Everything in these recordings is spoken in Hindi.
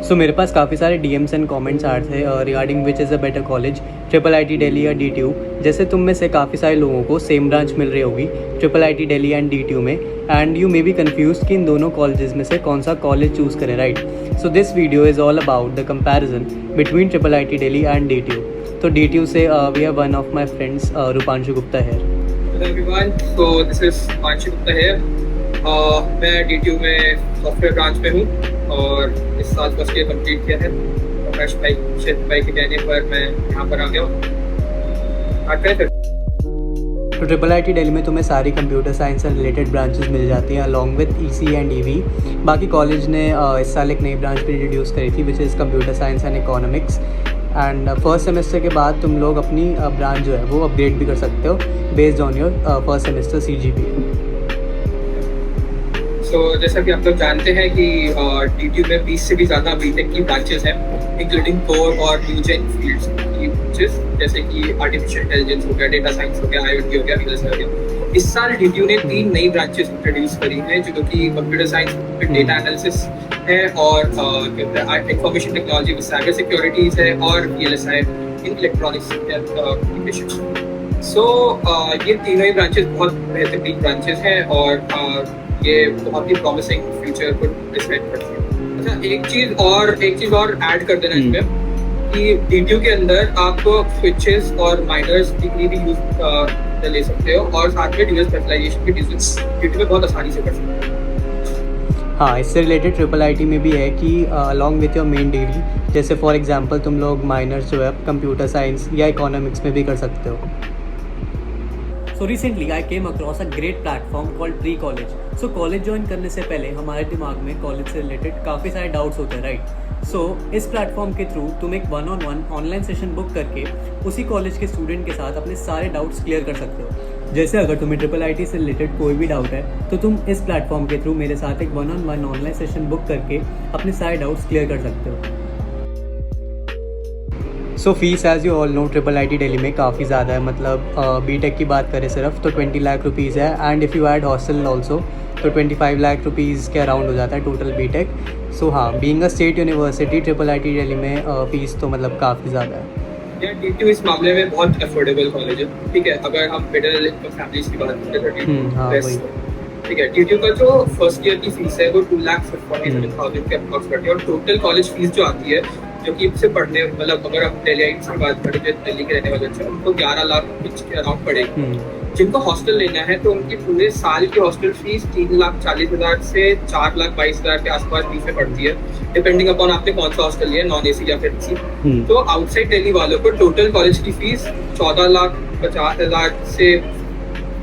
सो मेरे पास काफ़ी सारे DMs एंड कमेंट्स आ रहे थे regarding which is a better college, IIIT Delhi या DTU। जैसे तुम में से काफ़ी सारे लोगों को सेम ब्रांच मिल रही होगी IIIT दिल्ली एंड DTU में, and you may be confuse कि इन दोनों कॉलेजेस में से कौन सा कॉलेज चूज़ करें, right. So this video is all about the comparison between IIIT Delhi and DTU। तो DTU से we have one of my friends Rupanshu Gupta here. Hello everyone, so this is Panshu Gupta here. मैं DTU में सॉफ्टवेयर ब्रांच में हूँ और इस साल फर्स्ट ईयर कंप्लीट किया है। प्रकाश भाई क्षेत्र भाई के कहने पर मैं यहाँ पर आ गया हूँ। तो IIIT दिल्ली में तुम्हें सारी कंप्यूटर साइंस से रिलेटेड ब्रांचेस मिल जाती हैं along with EC and EV। बाकी कॉलेज ने इस साल एक नई ब्रांच भी इंट्रोड्यूस करी थी which is computer science and economics. And first semester के बाद तुम लोग अपनी ब्रांच जो है वो अपग्रेड भी कर सकते हो based on your first semester CGPA। सो जैसा कि आप लोग जानते हैं कि DTU में 20 से भी ज़्यादा बीटेक की ब्रांचेस हैं, इंक्लूडिंग कोर और न्यू जेन फील्ड्स की ब्रांचेस, जैसे कि आर्टिफिशियल इंटेलिजेंस हो गया, डेटा साइंस हो गया, IoT हो गया, रियल हो गया। इस साल DTU ने 3 नई ब्रांचेस इंट्रोड्यूस करी हैं जो कि computer science with data analysis है और information technology with cyber securities है और VLSI इन इलेक्ट्रॉनिक्स कम्युनिकेशन। सो ये तीनों ही ब्रांचेस बहुत बेहतरीन ब्रांचेस हैं और ये बहुत ही प्रॉमिसिंग फ्यूचर को डिसाइड करती है। अच्छा, एक चीज़ और ऐड कर देना इसमें कि DTU के अंदर आप स्विचेस और माइनर्स डिग्री भी यूज ले सकते हो और साथ में ड्यूअल स्पेशलाइजेशन की डिग्रीज DTU में बहुत आसानी से कर सकते हो। हाँ, इससे रिलेटेड IIIT में भी है कि along with your main degree, जैसे फॉर एग्जांपल तुम लोग माइनर्स जो है कंप्यूटर साइंस या इकोनॉमिक्स में भी कर सकते हो। So recently I came across a great platform called pre college. So college join करने से पहले हमारे दिमाग में कॉलेज से रिलेटेड काफ़ी सारे डाउट्स होते हैं, राइट। सो इस प्लेटफॉर्म के थ्रू तुम एक 1-on-1 ऑनलाइन सेशन बुक करके उसी कॉलेज के स्टूडेंट के साथ अपने सारे डाउट्स क्लियर कर सकते हो। जैसे अगर तुम्हें IIIT से रिलेटेड कोई भी डाउट है तो तुम इस प्लेटफॉर्म के थ्रू मेरे साथ एक 1-on-1 ऑनलाइन सेशन बुक करके अपने सारे डाउट्स क्लियर कर सकते हो। So fees as you all know IIIT Delhi में काफ़ी ज़्यादा है, मतलब बीटेक की बात करें सिर्फ तो 20 लाख रुपीज़ है, and if you add hostel also तो 25 लाख रुपीज़ के अराउंड हो जाता है टोटल बीटेक। सो हाँ, being a state university IIIT Delhi में फ़ीस तो मतलब काफ़ी ज़्यादा है। DTU इस मामले में बहुत अफोर्डेबल कॉलेज है, ठीक है। अगर हम मिडिल इनकम फैमिलीज की बात करें तो ठीक है। DTU का जो फर्स्ट ईयर की फीस है वो 2,47,000 के अप्रॉक्स पड़ती है और टोटल कॉलेज फीस जो आती है जो कि इससे पढ़ने मतलब अगर हम दिल्ली की बात करें जो दिल्ली के रहने वाले हैं उनको 11 लाख के अराउंड पड़ेगी। जिनको हॉस्टल लेना है तो उनकी पूरे साल की हॉस्टल फीस 3,40,000 से 4,22,000 के आसपास फीस में पड़ती है, डिपेंडिंग अपॉन आपने कौन सा हॉस्टल लिया, नॉन AC या फिर AC। तो आउटसाइड दिल्ली वालों को टोटल कॉलेज की फीस 14,50,000 से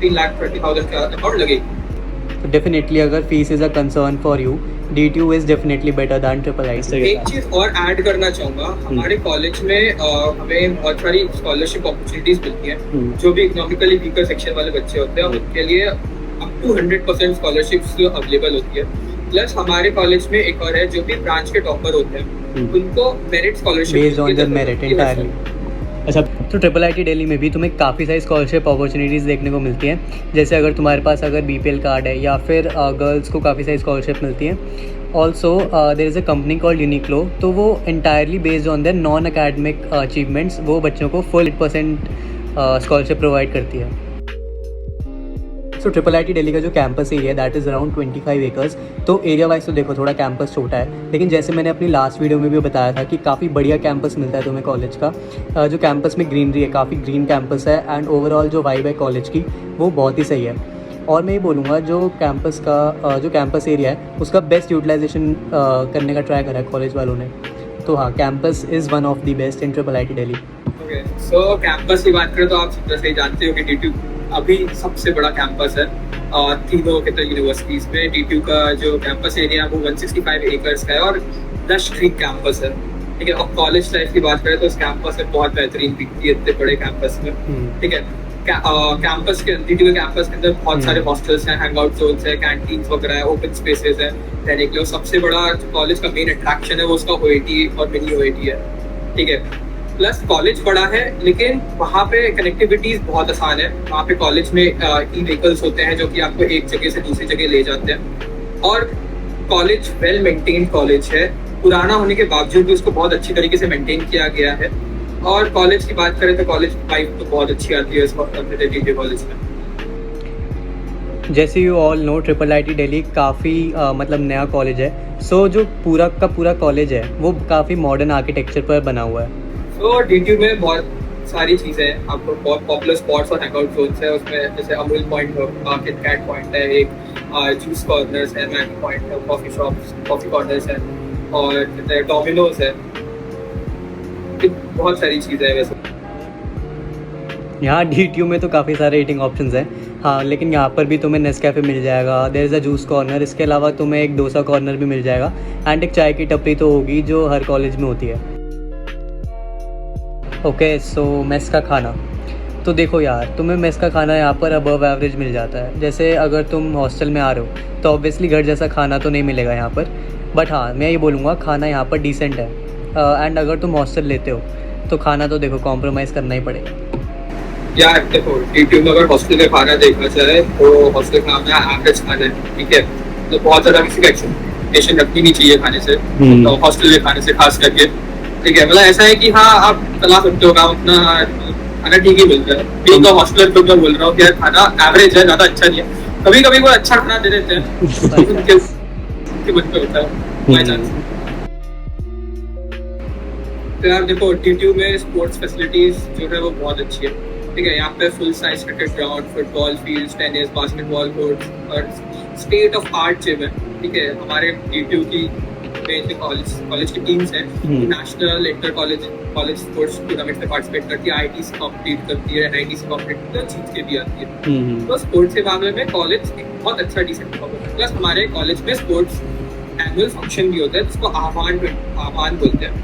3,30,000 के अराउंड लगेगी। डेफिनेटली अगर fees is a concern for you, DTU is definitely better than IIIT। एक चीज़ और ऐड करना चाहूँगा, हमारे कॉलेज में हमें बहुत सारी स्कॉलरशिप अपॉर्चुनिटीज मिलती हैं। जो भी इकोनॉमिकली वीकर सेक्शन वाले बच्चे होते हैं उनके लिए अप टू 100% स्कॉलरशिप्स अवेलेबल होती है। प्लस हमारे कॉलेज में एक और है, जो भी ब्रांच के टॉपर होते हैं उनको merit scholarship based on there merit entirely. अच्छा, तो IIIT दिल्ली में भी तुम्हें काफ़ी सारी स्कॉलरशिप अपॉर्चुनिटीज़ देखने को मिलती हैं। जैसे अगर तुम्हारे पास अगर BPL कार्ड है या फिर गर्ल्स को काफ़ी सारी स्कॉलरशिप मिलती हैं। Also there is a company called Uniqlo, तो वो entirely based on their non academic achievements वो बच्चों को फुल 8% स्कॉलरशिप प्रोवाइड करती है। सो IIIT दिल्ली का जो कैंपस एरिया है दैट इज़ अराउंड 25 एकर्स। तो एरिया वाइज तो देखो थोड़ा कैंपस छोटा है, लेकिन जैसे मैंने अपनी लास्ट वीडियो में भी बताया था कि काफ़ी बढ़िया कैंपस मिलता है तुम्हें कॉलेज का। जो कैंपस में ग्रीनरी है, काफ़ी ग्रीन कैंपस है, एंड ओवरऑल जो वाइब है कॉलेज की वो बहुत ही सही है। और मैं ये बोलूँगा जो कैंपस एरिया है उसका बेस्ट यूटिलाइजेशन करने का ट्राई करा है कॉलेज वालों ने। तो हाँ, campus is one of the best in IIIT Delhi. Okay, so campus की बात करें तो आप जैसे ही जानते हो कि DTU अभी सबसे बड़ा कैंपस है तीनों के यूनिवर्सिटीज़ में। DTU का जो कैंपस एरिया है वो 165 एकर्स का है और 10 ग्रीन कैंपस है, ठीक है। और कॉलेज लाइफ की बात करें तो इस कैंपस में बहुत बेहतरीन दिखती है इतने बड़े कैंपस में, ठीक है। कैंपस के DTU के कैंपस के अंदर बहुत सारे हॉस्टल्स हैं, हैंग आउट जोन्स है, कैंटीन्स वगैरह है, ओपन स्पेसेस है रहने के लिए। सबसे बड़ा कॉलेज का मेन अट्रैक्शन है वो उसका OAT और मिनी OAT है, ठीक है। प्लस कॉलेज बड़ा है लेकिन वहाँ पे कनेक्टिविटीज बहुत आसान है। वहाँ पे कॉलेज में ई-व्हीकल्स होते हैं जो कि आपको एक जगह से दूसरी जगह ले जाते हैं और कॉलेज वेल मेंटेन्ड कॉलेज है। पुराना होने के बावजूद भी उसको बहुत अच्छी तरीके से मेंटेन किया गया है। और कॉलेज की बात करें तो कॉलेज लाइफ तो बहुत अच्छी आती है इस वक्त अपने DTU कॉलेज में। जैसे you all no triple IT Delhi काफ़ी मतलब नया कॉलेज है। सो जो पूरा का पूरा कॉलेज है वो काफ़ी मॉडर्न आर्किटेक्चर पर बना हुआ है। तो DTU में बहुत सारी चीज़ें हैं, आपको बहुत पॉपुलर स्पॉट्स और हैंगआउट जोन्स है उसमें, जैसे अमूल पॉइंट है, किटकैट पॉइंट है, एक जूस कॉर्नर्स है, मैगी पॉइंट है, कॉफ़ी शॉप्स कॉफ़ी कॉर्नर्स है, और डोमिनोज है। बहुत सारी चीज़ें हैं वैसे। यहाँ DTU में तो काफ़ी सारे ईटिंग ऑप्शंस हैं। हाँ, लेकिन यहाँ पर भी तुम्हें नेस्कैफ़े मिल जाएगा, there is a juice corner. इसके अलावा तुम्हें एक डोसा कॉर्नर भी मिल जाएगा एंड एक चाय की टपरी तो होगी जो हर कॉलेज में होती है। ओके, सो मेस का खाना तो देखो यार, तुम्हें मेस का खाना यहाँ पर अबव एवरेज मिल जाता है। जैसे अगर तुम हॉस्टल में आ रहे हो तो ऑब्वियसली घर जैसा खाना तो नहीं मिलेगा यहाँ पर, बट हाँ मैं ये बोलूँगा खाना यहाँ पर डिसेंट है। एंड अगर तुम हॉस्टल लेते हो तो खाना तो देखो कॉम्प्रोमाइज़ करना ही पड़ेगा। यार देखो, DTU में अगर हॉस्टल का खाना देखना चाहे तो हॉस्टल का खाना एवरेज खाना है, ठीक है। तो बहुत ज़्यादा किसी का एक्सपेक्टेशन रखनी नहीं चाहिए खाने से, तो हॉस्टल के खाने से खास करके, ठीक है। मतलब ऐसा है कि हाँ आप चला सकते हो काम अपना, खाना ठीक ही मिलता है। बीइंग तो हॉस्टल तो मैं बोल रहा हूँ कि यार खाना एवरेज है, ज़्यादा अच्छा नहीं है। कभी कभी कोई अच्छा खाना दे देते हैं उनके बच्चे होता है बाई चांस। तो यार देखो, DTU में स्पोर्ट्स फैसिलिटीज जो है वो बहुत अच्छी है, ठीक है। यहाँ पे full size cricket ground, football field, tennis, basketball court और स्टेट ऑफ आर्ट जिम है, ठीक है। हमारे DTU की कॉलेज की टीम्स हैं, national inter college sports tournament में पार्टिसिपेट करती है, IIT से कॉम्पीट करती है, NIT से कॉम्पीट करती है, जीत के भी आती है। तो स्पोर्ट्स के मामले में कॉलेज बहुत अच्छा डिसेंट कॉलेज है। प्लस हमारे कॉलेज में स्पोर्ट्स एनुअल फंक्शन भी होता है जिसको आह्वान बोलते हैं,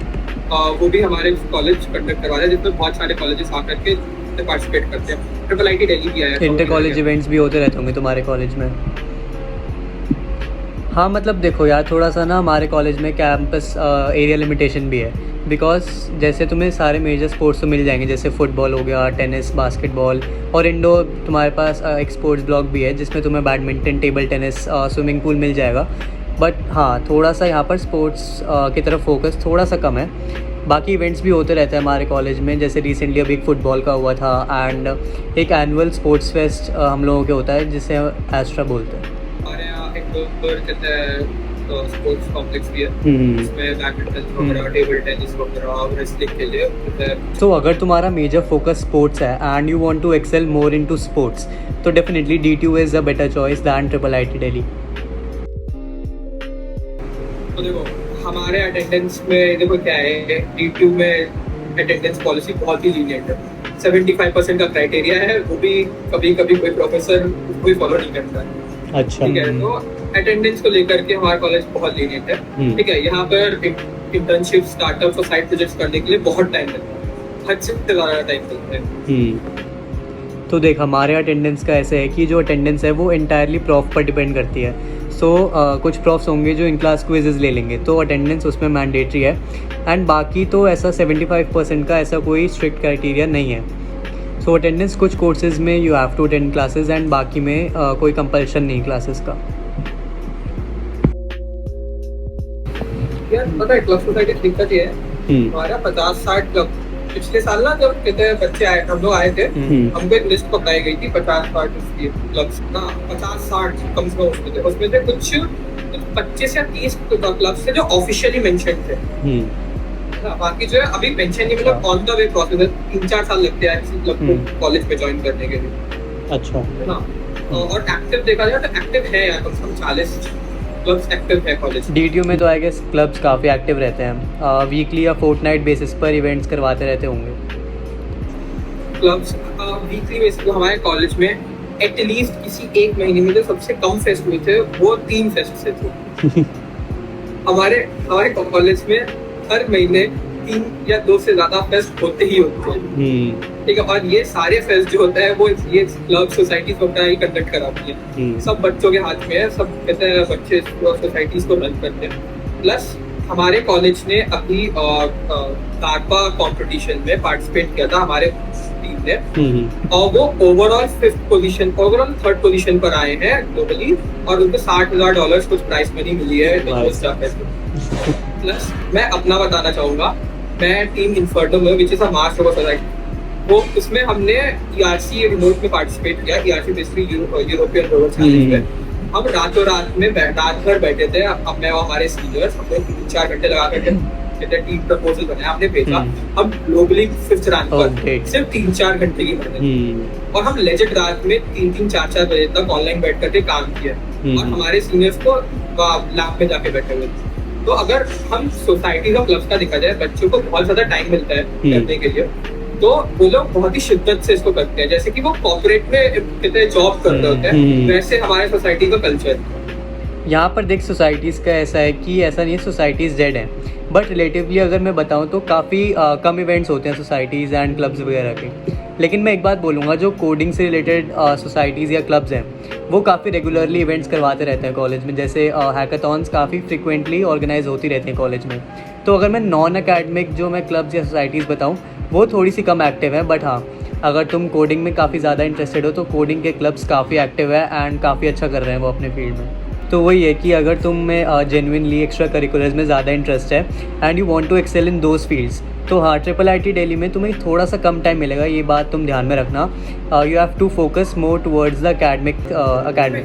वो भी हमारे कॉलेज कंडक्ट करवाते हैं, जिसमें बहुत सारे कॉलेजेस आकर के पार्टिसिपेट करते हैं। ट्रिपल आईटी दिल्ली भी आया है, इंटर कॉलेज इवेंट्स भी होते रहते होंगे तुम्हारे कॉलेज में। हाँ मतलब देखो यार, थोड़ा सा ना हमारे कॉलेज में कैंपस एरिया लिमिटेशन भी है, बिकॉज जैसे तुम्हें सारे मेजर स्पोर्ट्स तो मिल जाएंगे, जैसे फुटबॉल हो गया, टेनिस, बास्केटबॉल, और इंडोर तुम्हारे पास एक स्पोर्ट्स ब्लॉक भी है जिसमें तुम्हें badminton, table tennis, swimming pool मिल जाएगा। बट हाँ, थोड़ा सा यहाँ पर स्पोर्ट्स की तरफ फोकस थोड़ा सा कम है। बाकी इवेंट्स भी होते रहते हैं हमारे कॉलेज में, जैसे रिसेंटली अभी एक फ़ुटबॉल का हुआ था एंड एक एनुअल स्पोर्ट्स फेस्ट हम लोगों के होता है जिसे एस्ट्रा बोलते हैं। हमारे यहाँ एक स्पोर्ट्स कॉम्प्लेक्स भी है, इसमें बैडमिंटन वगैरह, टेबल टेनिस वगैरह, रेसलिंग के लिए। तो अगर तुम्हारा मेजर फोकस स्पोर्ट्स है and you want to excel more into sports, तो definitely DTU is a better choice than triple IT Delhi. तो देखो, हमारे अटेंडेंस में देखो क्या है, DTU में अटेंडेंस पॉलिसी बहुत ही लीनियंट है। 75% का क्राइटेरिया है, वो भी कभी कभी कोई प्रोफेसर कोई फॉलो नहीं करता है। अच्छा, ठीक है। तो अटेंडेंस को लेकर के हमारा कॉलेज बहुत लीनियंट है, ठीक है। यहाँ पर इंटर्नशिप, स्टार्टअप्स और साइड प्रोजेक्ट्स करने के लिए बहुत टाइम लगता है, हद से ज़्यादा टाइम लगता है। तो देख, हमारे अटेंडेंस का ऐसे है कि जो अटेंडेंस है वो इंटायरली प्रॉफ पर डिपेंड करती है। सो कुछ प्रॉफ्स होंगे जो इन क्लास क्विजेज ले लेंगे, तो अटेंडेंस उसमें मैंडेटरी है। एंड बाकी तो ऐसा 75% का ऐसा कोई स्ट्रिक्ट क्राइटेरिया नहीं है। सो अटेंडेंस कुछ कोर्सेज में you have to attend classes and बाकी में कोई कंपल्शन नहीं क्लासेस का। यार पता है, क्लब सोसाइटी की दिक्कत ये है, हमारा 50-60 क्लब, पिछले साल ना जब कितने बच्चे आए, हम लोग आए थे, हमको एक लिस्ट पकाई गई थी 50-60 क्लब्स ना, 50-60 कम से कम उसमें थे कुछ 25 या 30 क्लब्स थे जो ऑफिशियली मेंशन थे। बाकी जो है अभी मेंशन नहीं, मतलब ऑन द वे प्रोसेस है, 3-4 साल लगते हैं किसी क्लब को कॉलेज में ज्वाइन करने के लिए। अच्छा, हाँ। और एक्टिव देखा जाए तो एक्टिव है यार, कम से कम 40 क्लब्स एक्टिव है कॉलेज। DTU में तो आई गेस क्लब्स काफ़ी एक्टिव रहते हैं, वीकली या फोर्टनाइट बेसिस पर इवेंट्स करवाते रहते होंगे क्लब्स। वीकली बेसिस पर हमारे कॉलेज में एटलीस्ट किसी एक महीने में जो सबसे कम फेस्ट हुए थे वो 3 फेस्ट से थे। हमारे कॉलेज में हर महीने 3 या 2 से ज्यादा फेस्ट होते ही होते हैं, ठीक है। और ये सारे फेस्ट जो होता है वो ये क्लब सोसाइटीज वगैरह ही कंडक्ट कराती है, सब बच्चों के हाथ में है, सब कहते हैं बच्चे सोसाइटीज को रन करते हैं। प्लस हमारे कॉलेज ने अभी कार्पा कंपटीशन में पार्टिसिपेट किया था, हमारे टीम हमने, और वो ओवरऑल 3rd पोजीशन पर आए हैं ग्लोबली, और उनको $60,000 कुछ प्राइस मनी मिली है प्लस मैं अपना बताना चाहूंगा, मैं टीम इन्फर्नो में, which is a mass robot society, वो उसमें हमने ERC रिमोट में पार्टिसिपेट किया। ERC basically European robot challenge में हम रातों रात में रात भर बैठे थे, अब मैं और हमारे सीनियर्स हमने 3-4 घंटे लगा करके टीम प्रपोजल बनाया, हमने भेजा। हम ग्लोबली 5th रैंक पर सिर्फ 3-4 घंटे की मेहनत, और हम लेजेंड रात में 3-4 बजे तक ऑनलाइन बैठ करके काम किया, और हमारे सीनियर्स को लैब में जाके बैठे हुए थे। तो अगर हम सोसाइटी का क्लब्स का देखा जाए, बच्चों को बहुत ज्यादा टाइम मिलता है करने के लिए, तो वो लोग बहुत ही शिद्दत से इसको करते हैं, जैसे कि वो कॉर्पोरेट में कितने जॉब कर रहे होते हैं, वैसे हमारे सोसाइटी का कल्चर। यहाँ पर देख सोसाइटीज़ का ऐसा है कि ऐसा नहीं है सोसाइटीज़ डेड हैं, बट रिलेटिवली अगर मैं बताऊँ तो काफ़ी कम इवेंट्स होते हैं सोसाइटीज़ एंड क्लब्स वगैरह के। लेकिन मैं एक बात बोलूँगा, जो कोडिंग से रिलेटेड सोसाइटीज़ या क्लब्स हैं वो काफ़ी रेगुलरली इवेंट्स करवाते रहते हैं कॉलेज में, जैसे हैकाथॉन्स काफ़ी फ्रिक्वेंटली ऑर्गेनाइज होती रहती हैं कॉलेज में। तो अगर मैं नॉन अकेडमिक जो मैं क्लब्स या सोसाइटीज़ बताऊँ वो थोड़ी सी कम एक्टिव है, बट हाँ अगर तुम कोडिंग में काफ़ी ज़्यादा इंटरेस्टेड हो तो कोडिंग के क्लब्स काफ़ी एक्टिव है एंड काफ़ी अच्छा कर रहे हैं वो अपने फील्ड में। तो वही है कि अगर तुम में जेन्युइनली एक्स्ट्रा करिकुलर्स में ज़्यादा इंटरेस्ट है and you want to excel in those fields, तो हाँ IIIT दिल्ली में तुम्हें थोड़ा सा कम टाइम मिलेगा, ये बात तुम ध्यान में रखना। You have to focus more towards the academics.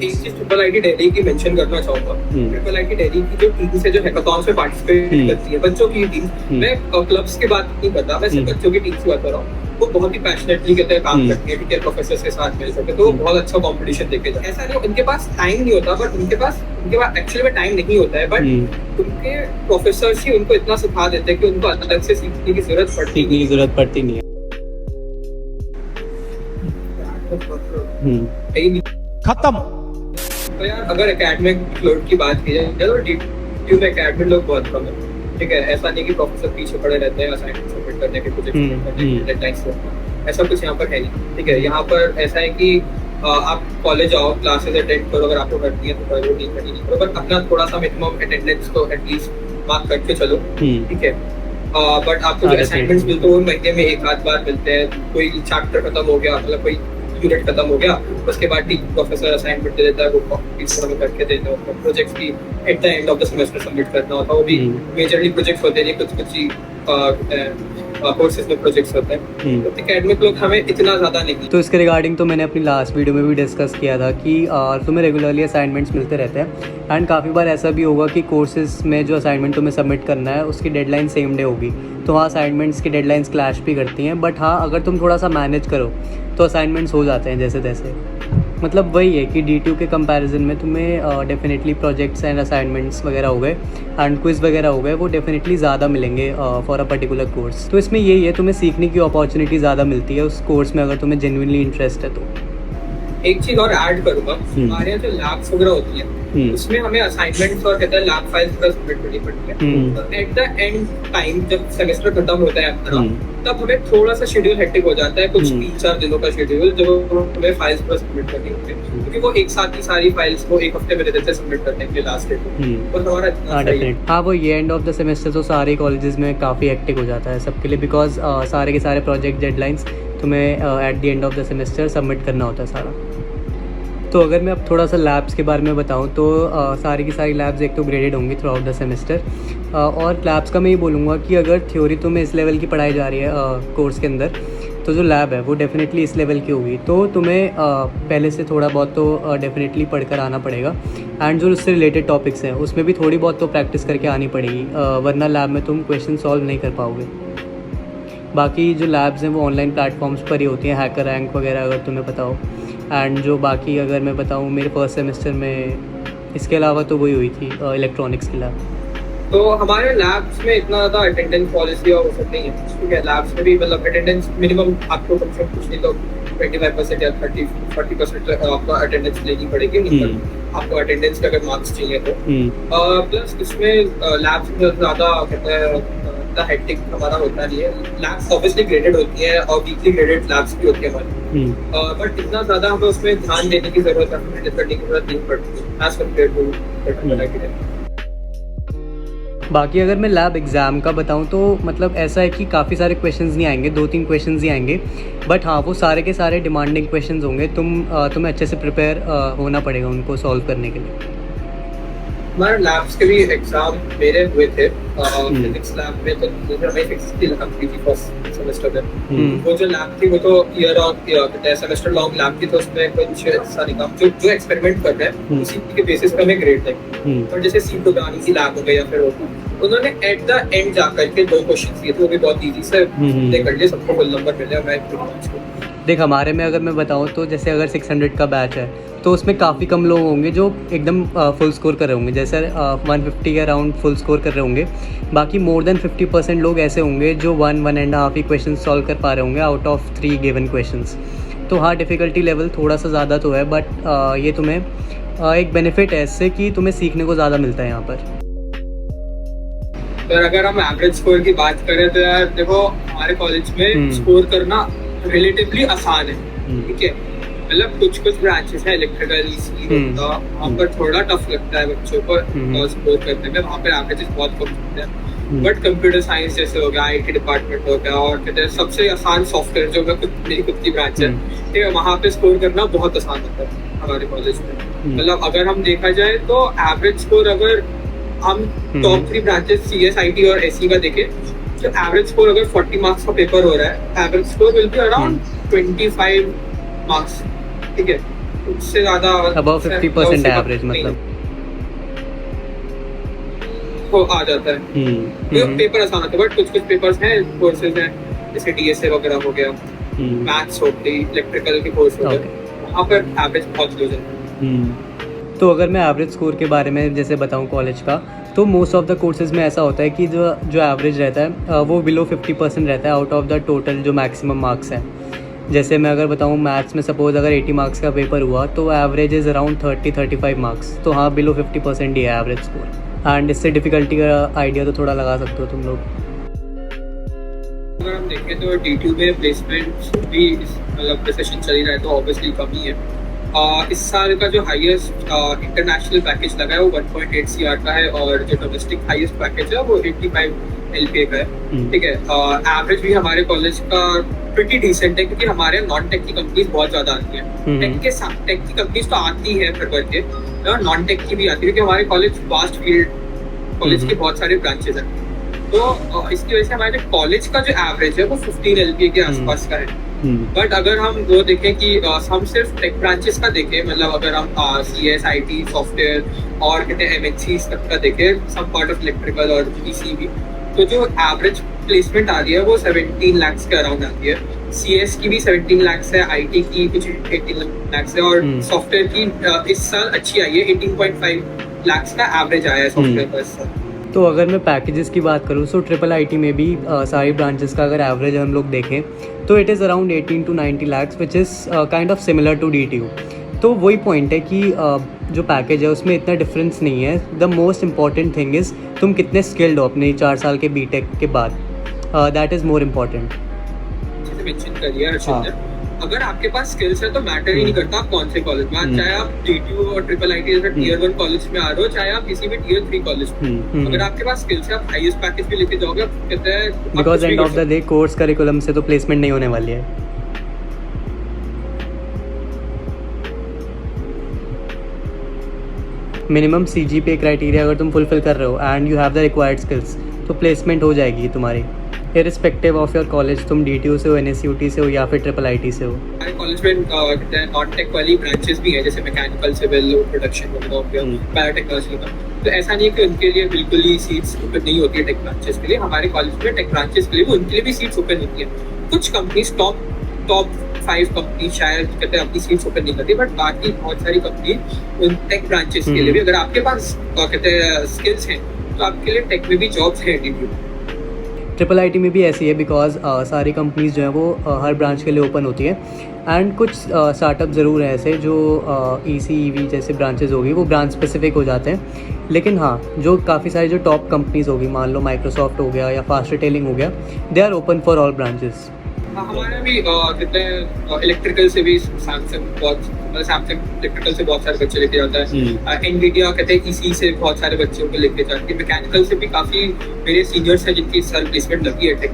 एक चीज IIIT दिल्ली की मेंशन करना चाहूंगा, IIIT दिल्ली की जो टीम से जो हैकाथॉन्स में पार्टिसिपेट करती है, बच्चों की टीम, मैं क्लब्स की बात नहीं करता, मैं सिर्फ बच्चों की टीम की बात कर रहा हूँ, वो बहुत ही पैशनेटली कहते हैं काम करती है, ठीक है, प्रोफेसर्स के साथ मिल करके, तो बहुत अच्छा कंपटीशन देखे जाए। ऐसा नहीं उनके पास टाइम नहीं होता, बट उनके पास एक्चुअली में टाइम नहीं होता है, बट उनके प्रोफेसर्स ही उनको इतना सिखा देते हैं कि उनको अलग से सीखने की जरूरत पड़ती नहीं है। खत्म। तो यार अगर एकेडमिक लोड की बात की जाए तो DTU में एकेडमिक लोग बहुत कम है, ठीक है, ऐसा नहीं कि प्रोफेसर पीछे पड़े रहते हैं असाइनमेंट सबमिट करने के, प्रोजेक्ट करने के, डेडलाइंस से, ऐसा कुछ यहाँ पर है नहीं, ठीक है। यहाँ पर ऐसा है कि आप कॉलेज आओ, क्लासेस अटेंड करो, अगर आपको करनी है तो करो, नहीं करो, बट अपना थोड़ा सा मिनिमम अटेंडेंस तो एटलीस्ट मार्क करके चलो, ठीक है। बट आपको जो असाइनमेंट्स मिलते हैं वो महीने में 1-8 बार मिलते हैं। कोई चैप्टर खत्म हो गया, मतलब कोई यूनिट खत्म हो गया, उसके बाद प्रोफेसर असाइनमेंट दे देता है, वो इस तरह में करके देते हो। प्रोजेक्ट्स की at the end of the semester submit करना होता है, वो भी मेजरली प्रोजेक्ट्स होते हैं, कुछ ही कोर्सेज में प्रोजेक्ट्स होते हैं, तो एकेडमिक लोग हमें इतना ज़्यादा नहीं। तो इसके रिगार्डिंग तो मैंने अपनी लास्ट वीडियो में भी डिस्कस किया था कि तुम्हें रेगुलरली असाइनमेंट्स मिलते रहते हैं, एंड काफ़ी बार ऐसा भी होगा कि कोर्सेज में जो असाइनमेंट तुम्हें सबमिट करना है उसकी डेडलाइन सेम डे होगी, तो हाँ असाइनमेंट्स की डेडलाइंस क्लैश भी करती हैं, बट हाँ अगर तुम थोड़ा सा मैनेज करो तो असाइनमेंट्स हो जाते हैं जैसे तैसे। मतलब वही है कि DTU के कंपैरिजन में तुम्हें डेफिनेटली प्रोजेक्ट्स एंड असाइनमेंट्स वगैरह हो गए एंड क्विज़ वगैरह हो गए, वो डेफिनेटली ज़्यादा मिलेंगे फॉर अ पर्टिकुलर कोर्स। तो इसमें यही है, तुम्हें सीखने की अपॉर्चुनिटी ज़्यादा मिलती है उस कोर्स में अगर तुम्हें जेन्युइनली इंटरेस्ट है तो। एक चीज और ऐड करूंगा, हमारे यहाँ जो लैब्स वगैरह होती है उसमें हमें असाइनमेंट्स और कहते हैं लैब फाइल्स वगैरह सबमिट करनी पड़ती है। तो एट द एंड टाइम जब सेमेस्टर खत्म होता है अपना, तब हमें थोड़ा सा शेड्यूल हेक्टिक हो जाता है, कुछ 3-4 दिनों का शेड्यूल, जब हमें फाइल्स वगैरह सबमिट करनी होती है, क्योंकि वो एक साथ ही सारी फाइल्स को एक हफ्ते में दे देते हैं सबमिट करने के लिए लास्ट डेट को, और हमारा इतना सही है। हाँ वो ये एंड ऑफ द सेमेस्टर तो सारे कॉलेजेस में काफ़ी हेक्टिक हो जाता है सबके लिए, बिकॉज सारे के सारे प्रोजेक्ट डेडलाइंस तुम्हें at the end of the semester submit करना होता है सारा। तो अगर मैं अब थोड़ा सा लैब्स के बारे में बताऊं तो सारी की सारी लैब्स एक तो ग्रेडेड होंगी थ्रू आउट द सेमेस्टर, और लैब्स का मैं ये बोलूँगा कि अगर थ्योरी तुम्हें इस लेवल की पढ़ाई जा रही है कोर्स के अंदर, तो जो लैब है वो डेफिनेटली इस लेवल की होगी, तो तुम्हें पहले से थोड़ा बहुत तो डेफिनेटली पढ़कर आना पड़ेगा, एंड जो उससे रिलेटेड टॉपिक्स हैं उसमें भी थोड़ी बहुत तो प्रैक्टिस करके आनी पड़ेगी, वरना लैब में तुम क्वेश्चन सॉल्व नहीं कर पाओगे। बाकी जो लैब्स हैं वो ऑनलाइन प्लेटफॉर्म्स पर ही होती हैं, हैकर रैंक वगैरह अगर तुम्हें पता हो, एंड जो बाकी अगर मैं बताऊँ मेरे फर्स्ट सेमेस्टर में इसके अलावा तो वही हुई थी इलेक्ट्रॉनिक्स की लैब। तो हमारे लैब्स में इतना ज़्यादा अटेंडेंस पॉलिसी और वो सब नहीं है, ठीक है। लैब्स में भी मतलब अटेंडेंस मिनिमम आपको कम से कम कुछ नहीं तो 25% या 30-40% आपका अटेंडेंस लेनी पड़ेगी, आपको अटेंडेंस के अगर मार्क्स चाहिए तो। प्लस इसमें लैब्स में ज़्यादा कहते हैं हेक्टिक हमारा होता नहीं है। लैब्स ऑब्वियसली ग्रेडेड होती है और वीकली ग्रेडेड लैब्स भी होती है हमारी, बट इतना ज़्यादा हमें उसमें ध्यान देने की जरूरत है, करने की जरूरत नहीं पड़ती एज कम्पेयर टू। बाकी अगर मैं लैब एग्ज़ाम का बताऊं तो मतलब ऐसा है कि काफ़ी सारे क्वेश्चंस नहीं आएंगे, 2-3 क्वेश्चंस ही आएंगे, बट हाँ वो सारे के सारे डिमांडिंग क्वेश्चंस होंगे। तुम्हें अच्छे से प्रिपेयर होना पड़ेगा उनको सॉल्व करने के लिए। हमारे लैब्स के भी एग्जाम मेरे हुए थे फिजिक्स लैब में, तो मुझे हमें फिजिक्स की लैब थी फर्स्ट सेमेस्टर में। वो जो लैब थी वो तो year on semester long lab थी, तो उसमें कुछ ऐसा नहीं था। जो एक्सपेरिमेंट कर रहे हैं उसी के बेसिस पे हमें ग्रेड देंगे। और जैसे सी प्रोग्रामिंग की लैब हो गई या फिर उन्होंने एट द एंड जाकर के 2 क्वेश्चन दिए थे, वो भी बहुत इजी से कर लिए, सबको फुल नंबर मिले। मैं देख हमारे में अगर मैं बताऊं तो जैसे अगर 600 का बैच है तो उसमें काफ़ी कम लोग होंगे जो एकदम फुल स्कोर कर रहे होंगे, जैसे 150 के अराउंड फुल स्कोर कर रहे होंगे। बाकी मोर देन 50% लोग ऐसे होंगे जो 1.5 ही क्वेश्चन सॉल्व कर पा रहे होंगे आउट ऑफ 3 गिवन क्वेश्चंस। तो हाँ डिफ़िकल्टी लेवल थोड़ा सा ज़्यादा तो है, बट ये तुम्हें एक बेनिफिट है इससे कि तुम्हें सीखने को ज़्यादा मिलता है यहाँ पर। तो अगर हम एवरेज स्कोर की बात करें तो यार देखो हमारे कॉलेज में स्कोर करना रिलेटिवली आसान है, ठीक है। मतलब कुछ ब्रांचेस है इलेक्ट्रिकल वहाँ पर थोड़ा टफ लगता है बच्चों को स्कोर करने में, वहाँ पर एवरेजेस बहुत कम होते हैं। बट कंप्यूटर साइंस जैसे हो गया, आईटी डिपार्टमेंट हो गया, और कहते हैं सबसे आसान सॉफ्टवेयर जो मेरी खुद की ब्रांच है, ठीक है, वहाँ पे स्कोर करना बहुत आसान होता है हमारे कॉलेज में। मतलब अगर हम देखा जाए तो एवरेज स्कोर अगर हम टॉप 3 ब्रांचेस CS, IT और SE का देखें, तो एवरेज स्कोर अगर 40 मार्क्स का पेपर हो रहा है, average score will be around 25 marks, ठीक है। उससे ज्यादा अबव 50% एवरेज मतलब वो आ जाता है। तो पेपर आसान होता है, बट कुछ पेपर्स हैं, कोर्सेज हैं जैसे DSA वगैरह हो गया, मैथ्स हो गई, इलेक्ट्रिकल के कोर्स हो गए, वहाँ पर एवरेज बहुत लो जाता है। तो अगर मैं एवरेज स्कोर के बारे में जैसे बताऊं कॉलेज का, तो मोस्ट ऑफ द कोर्सेज में ऐसा होता है कि जो एवरेज रहता है वो बिलो 50% रहता है आउट ऑफ द टोटल जो मैक्सिमम मार्क्स है। जैसे मैं अगर बताऊं मैथ्स में सपोज अगर 80 मार्क्स का पेपर हुआ तो एवरेज इज़ अराउंड 30-35 मार्क्स, तो हाँ बिलो 50% ही है एवरेज स्कोर। एंड इससे डिफ़िकल्टी का आइडिया तो थोड़ा लगा सकते हो तुम लोग। अगर हम देखें तो DTU में प्लेसमेंट भी मतलब सेशन चल ही रहा है, तो ऑब्वियसली कम ही है। इस साल का जो हाईएस्ट इंटरनेशनल पैकेज लगा है वो 1.8 CR का है, और जो डोमेस्टिक हाईएस्ट पैकेज है वो 85 LPA का है, ठीक है। एवरेज भी हमारे कॉलेज का प्रीटी डिसेंट है, क्योंकि हमारे नॉन टेक की कंपनीज बहुत ज्यादा आती हैं। टेक की कंपनीज तो आती है भर भर के, और नॉन टेक की भी आती है, क्योंकि हमारे कॉलेज वास्ट फील्ड कॉलेज के बहुत सारे ब्रांचेस हैं। तो इसकी वजह से हमारे कॉलेज का जो एवरेज है वो 15 LPA के आसपास का है। बट अगर हम वो देखें कि हम सिर्फ टेक ब्रांचेस का देखें, मतलब अगर हम CS, IT, सॉफ्टवेयर और कहते हैं MNCs तक का देखें, सब पार्ट ऑफ इलेक्ट्रिकल और PCB, तो जो एवरेज प्लेसमेंट आ रही है वो 17 लाख के अराउंड आती है। CS की भी 17 लाख है, IT की कुछ 18 लाख है, और सॉफ्टवेयर की इस साल अच्छी आई है, 18.5 लाख का एवरेज आया है सॉफ्टवेयर का इस साल। तो अगर मैं पैकेजेस की बात करूँ सो IIIT में भी सारी ब्रांचेस का अगर एवरेज हम लोग देखें तो it is around 18 to 90 lakhs which is kind of similar to DTU। तो वही पॉइंट है कि जो पैकेज है उसमें इतना डिफरेंस नहीं है। The most important thing is तुम कितने स्किल्ड हो अपने 4 साल के BTech के बाद, दैट इज़ मोर इम्पॉर्टेंट। अगर आपके पास स्किल्स है तो मैटर ही नहीं करता आप कौन से कॉलेज में, चाहे आप DTU और IIIT जैसे Tier 1 कॉलेज में आ रहे हो, चाहे आप किसी भी Tier 3 कॉलेज में, अगर आपके पास स्किल्स है आप हाईएस्ट पैकेज भी लेके जाओगे। आप कहते हैं because end of the day course curriculum से तो प्लेसमेंट नहीं होने वाली है। मिनिमम CGPA क्राइटेरिया अगर तुम फुलफिल कर रहे हो and you have the required skills तो प्लेसमेंट हो जाएगी तुम्हारी, इररिस्पेक्टिव ऑफ योर कॉलेज, तुम DTU से हो, NSUT से हो या फिर IIIT से हो। हमारे कॉलेज में कहते हैं नॉन टेक वाली ब्रांचेस भी है, जैसे मैकेनिकल, सिविल, प्रोडक्शन वगैरह हो गया, बायोटेक्नोलॉजी का। तो ऐसा नहीं है कि उनके लिए बिल्कुल ही सीट्स ओपन नहीं होती है टेक ब्रांचेस के लिए। हमारे कॉलेज में टेक ब्रांचेस के लिए उनके लिए भी सीट्स ओपन होती है। कुछ कंपनीज टॉप 5 कंपनी शायद कहते हैं अपनी सीट्स ओपन नहीं करती, बट बाकी बहुत सारी कंपनी उन टेक ब्रांचेस के लिए भी, अगर आपके पास कहते हैं स्किल्स हैं तो आपके लिए टेक में भी जॉब्स हैं DTU। IIIT में भी ऐसी है बिकॉज सारी कंपनीज जो है वो हर ब्रांच के लिए ओपन होती है। एंड कुछ स्टार्टअप ज़रूर हैं ऐसे जो EC/EV जैसे ब्रांचेज होगी वो ब्रांच स्पेसिफिक हो जाते हैं। लेकिन हाँ जो काफ़ी सारी जो टॉप कंपनीज होगी, मान लो माइक्रोसॉफ्ट हो गया या फास्ट रिटेलिंग हो गया, they are open for all branches. हमारा भी कितने इलेक्ट्रिकल से भी सैमसंग इलेक्ट्रिकल से बहुत सारे बच्चे लेके जाता है। एनवीडिया कहते हैं इसी से बहुत सारे बच्चों को लेके जाते हैं। मैकेनिकल से भी काफी मेरे सीनियर्स हैं जिनकी सर प्लेसमेंट लगी है टेक।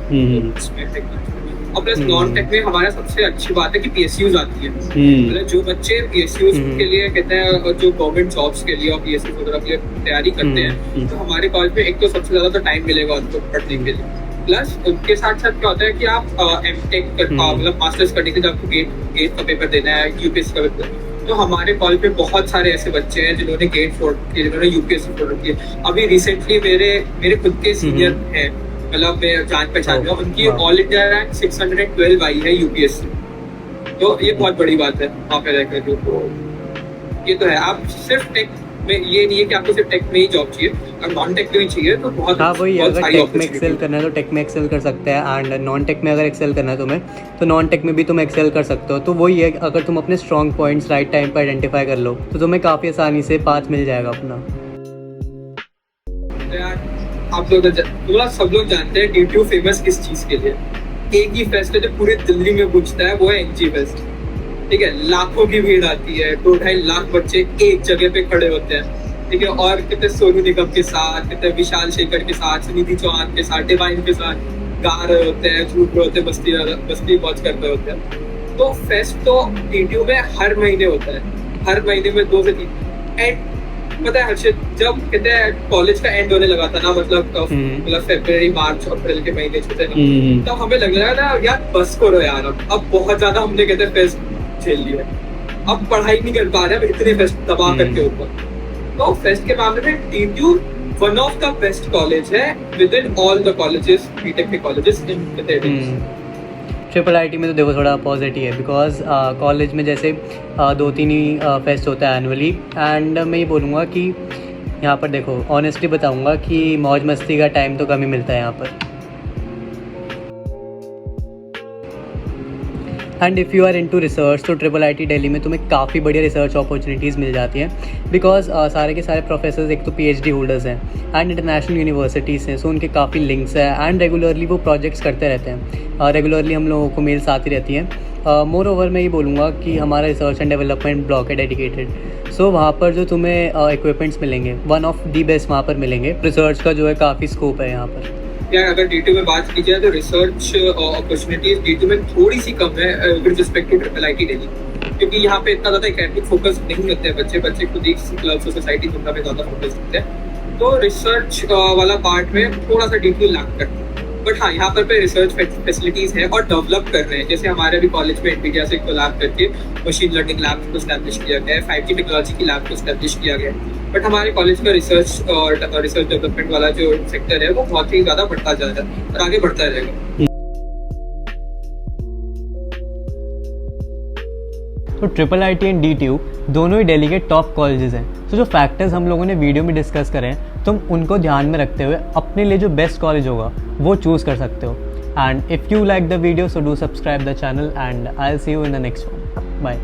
और प्लस नॉन टेक में हमारा सबसे अच्छी बात है कि PSUs आती है। मतलब जो बच्चे PSUs के लिए कहते हैं, जो गवर्नमेंट जॉब्स के लिए और PSUs वगैरह के लिए तैयारी करते हैं, तो हमारे कॉलेज में एक तो सबसे ज्यादा तो टाइम मिलेगा उनको पढ़ने के लिए। प्लस उनके साथ साथ क्या होता है कि आप M.Tech मतलब मास्टर्स करने के लिए आपको गेट का पेपर देना है, UPSC का पेपर। तो हमारे कॉलेज में बहुत सारे ऐसे बच्चे हैं जिन्होंने गेट फोड़ किए, जिन्होंने UPSC फोड़ की है। अभी रिसेंटली मेरे खुद के सीनियर हैं, मतलब मैं जान पहचान में, उनकी ऑल इंडिया रैंक 612 आई है UPSC। तो ये बहुत बड़ी बात है वहाँ पे रहकर। तो ये तो है, आप सिर्फ टेक में ये नहीं है कि आपको सिर्फ टेक में ही जॉब चाहिए, अगर नॉन टेक में भी चाहिए तो बहुत वही अगर टेक में एक्सेल करना है तो टेक में एक्सेल कर सकते हैं, एंड नॉन टेक में अगर एक्सेल करना है तुम्हें तो नॉन टेक में भी तुम एक्सेल कर सकते हो। तो वही है, अगर तुम अपने स्ट्रॉन्ग पॉइंट्स राइट टाइम पर आइडेंटिफाई कर लो तो तुम्हें काफ़ी आसानी से पाथ मिल जाएगा अपना। आप लोग सब लोग जानते हैं DTU फेमस किस चीज के लिए। एक ही फेस्ट है जो पूरे दिल्ली में पूछता है, वो है NG फेस्ट। ठीक है, लाखों की भीड़ आती है, 2-2.5 लाख बच्चे एक जगह पे खड़े होते हैं। ठीक है, और कितने सोनू निगम के साथ, कितने विशाल शेखर के साथ, सुनिधि चौहान के साथ, डिवाइन के साथ गा रहे होते हैं, झूठ रहे होते हैं, मस्ती मौज कर रहे होते हैं। तो फेस्ट तो DTU में हर महीने होता है, हर महीने में 2 से 3। एंड पता है हर्षित, जब कहते हैं कॉलेज का एंड होने लगा था ना, मतलब फरवरी मार्च अप्रैल के महीने छूटे ना, तब हमें लग रहा था यार बस करो यार, अब बहुत ज्यादा हमने कहते हैं फेस्ट झेल लिया, अब पढ़ाई नहीं कर पा रहे, अब इतने फेस्ट दबा करके ऊपर। तो फेस्ट के मामले में DTU one of the best college है within all the colleges, BTech के कॉलेजेस इन ट्रिपल IT में तो देखो थोड़ा पॉजिटिव है, बिकॉज कॉलेज में जैसे 2-3 ही फेस्ट होता है एनुअली। एंड मैं ये बोलूँगा कि यहाँ पर देखो ऑनेस्टली बताऊँगा कि मौज मस्ती का टाइम तो कम ही मिलता है यहाँ पर। And if you are into research तो ट्रिपल IT दिल्ली में तुम्हें काफ़ी बढ़िया रिसर्च अपॉर्चुनिटीज़ मिल जाती हैं, बिकॉज सारे के सारे प्रोफेसर्स एक तो PhD होल्डर्स हैं एंड इंटरनेशनल यूनिवर्सिटीज़ हैं, सो उनके काफ़ी लिंक्स हैं एंड रेगुलरली वो प्रोजेक्ट्स करते रहते हैं। रेगुलरली हम लोगों को मेल्स आती रहती हैं। मोर ओवर मैं ये बोलूँगा कि हमारा रिसर्च एंड डेवलपमेंट ब्लॉक है डेडिकेटेड, सो वहाँ पर जो तुम्हें इक्विपमेंट्स मिलेंगे वन ऑफ दी बेस्ट वहाँ पर मिलेंगे। रिसर्च का जो है काफ़ी स्कोप है यहाँ पर। यार अगर DTU में बात की जाए तो रिसर्च अपॉर्चुनिटीज DTU में थोड़ी सी कम है with respect to triple IT Delhi, क्योंकि यहाँ पे इतना ज़्यादा एकेडमिक फोकस नहीं करते हैं बच्चे खुद ही क्लब्स और सोसाइटी दुनिया में ज़्यादा फोकस करते हैं। तो रिसर्च वाला पार्ट में थोड़ा सा DTU लैक करता है। बट हाँ, यहाँ पर रिसर्च फैसिलिटीज़ है और डेवलप कर रहे हैं। जैसे हमारे भी कॉलेज में NVIDIA से कोलैब करके मशीन लर्निंग लैब को एस्टैब्लिश किया गया है, 5G टेक्नोलॉजी की लैब को एस्टैब्लिश किया गया है। बट हमारे कॉलेज का रिसर्च और रिसर्च डेवलपमेंट वाला जो सेक्टर है वो बहुत ही ज़्यादा बढ़ता जा रहा है और आगे बढ़ता रहेगा। तो ट्रिपल IT एंड DTU दोनों ही दिल्ली के टॉप कॉलेजेस हैं। तो जो फैक्टर्स हम लोगों ने वीडियो में डिस्कस करें हैं, तुम उनको ध्यान में रखते हुए अपने लिए जो बेस्ट कॉलेज होगा वो चूज़ कर सकते हो। And if you like the video so do subscribe the channel and I will see you in the next one. Bye.